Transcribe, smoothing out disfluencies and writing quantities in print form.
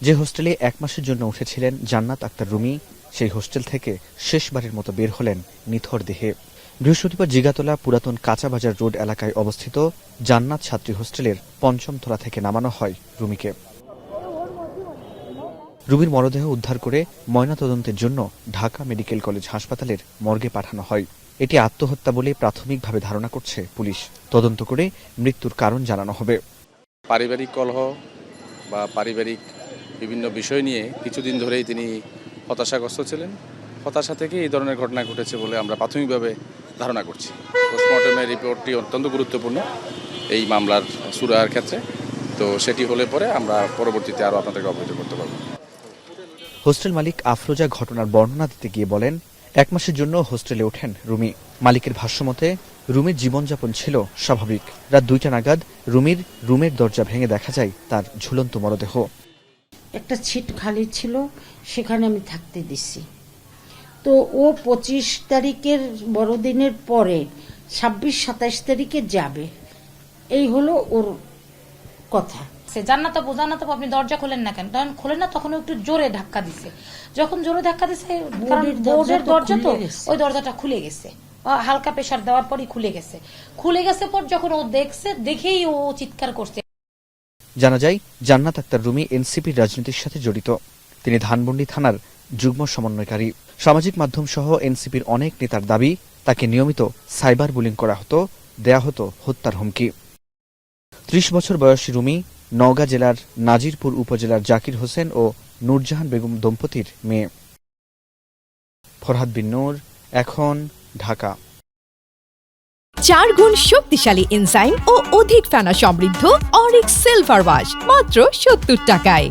যে হোস্টেলে 1 মাসের জন্য উঠেছিলেন জান্নাত আক্তার রুমি, সেই হোস্টেল থেকে শেষবারের মতো বের হলেন নিথর দেহে। বৃহস্পতিবার জিগাতলা পুরাতন কাঁচাবাজার রোড এলাকায় অবস্থিত জান্নাত ছাত্রী হোস্টেলের ৫ম তলা থেকে নামানো হয় রুমিকে। রুমির মরদেহ উদ্ধার করে ময়নাতদন্তের জন্য ঢাকা মেডিকেল কলেজ হাসপাতালের মর্গে পাঠানো হয়। এটি আত্মহত্যা বলে প্রাথমিকভাবে ধারণা করছে পুলিশ। তদন্ত করে মৃত্যুর কারণ জানানো হবে। পারিবারিক কলহ বা পারিবারিক বিভিন্ন বিষয় নিয়ে কিছুদিন ধরেই তিনি হতাশাগ্রস্ত ছিলেন। হতাশা থেকে এই ধরনের ঘটনা ঘটেছে বলে আমরা প্রাথমিকভাবে ধারণা করছি। পোস্টমর্টমের রিপোর্টটি অত্যন্ত গুরুত্বপূর্ণ এই মামলার সুরাহার ক্ষেত্রে, তো সেটি হলে পরে আমরা পরবর্তীতে আরও আপনাদেরকে অবহিত করতে পারব। হোস্টেল মালিক আফরোজা ঘটনার বর্ণনা দিতে গিয়ে বলেন, 1 মাসের জন্য হোস্টেলে ওঠেন রুমি। মালিকের ভাষ্যমতে রুমির জীবনযাপন ছিল স্বাভাবিক। রাত 2টা নাগাদ রুমির রুমের দরজা ভেঙে দেখা যায় তার ঝুলন্ত মরদেহ। একটা ছিট খালি ছিল, সেখানে আমি থাকতে দিছি। তো ও 25 তারিখের বড়দিনের পরে 26-27 তারিখে যাবে, এই হলো ওর কথা। জান্নাত আপনি দরজা খোলেন না কেন? তখন খোলেন না, তখন একটু জোরে ধাক্কা দিছে। যখন জোরে ধাক্কা দিছে, বোর্ডের দরজা তো ওই দরজাটা খুলে গেছে, হালকা প্রেসার দেওয়ার পরই খুলে গেছে পর যখন ও দেখছে, দেখেই ও চিৎকার করছে। জানা যায় জান্নাত আক্তার রুমি এনসিপির রাজনীতির সাথে জড়িত। তিনি ধানমন্ডি থানার যুগ্ম সমন্বয়কারী। সামাজিক মাধ্যম সহ এনসিপির অনেক নেতার দাবি, তাকে নিয়মিত সাইবার বুলিং করা হতো, দেয়া হতো হত্যার হুমকি। 30 বছর বয়সী রুমি নওগাঁ জেলার নাজিরপুর উপজেলার জাকির হোসেন ও নূরজাহান বেগম দম্পতির মেয়ে। ফরহাদ বিন নূর, এখন, ঢাকা। 4 গুণ শক্তিশালী এনজাইম ও অধিক ফেনা সমৃদ্ধ অরিক সিলভার ওয়াশ মাত্র 70 টাকায়।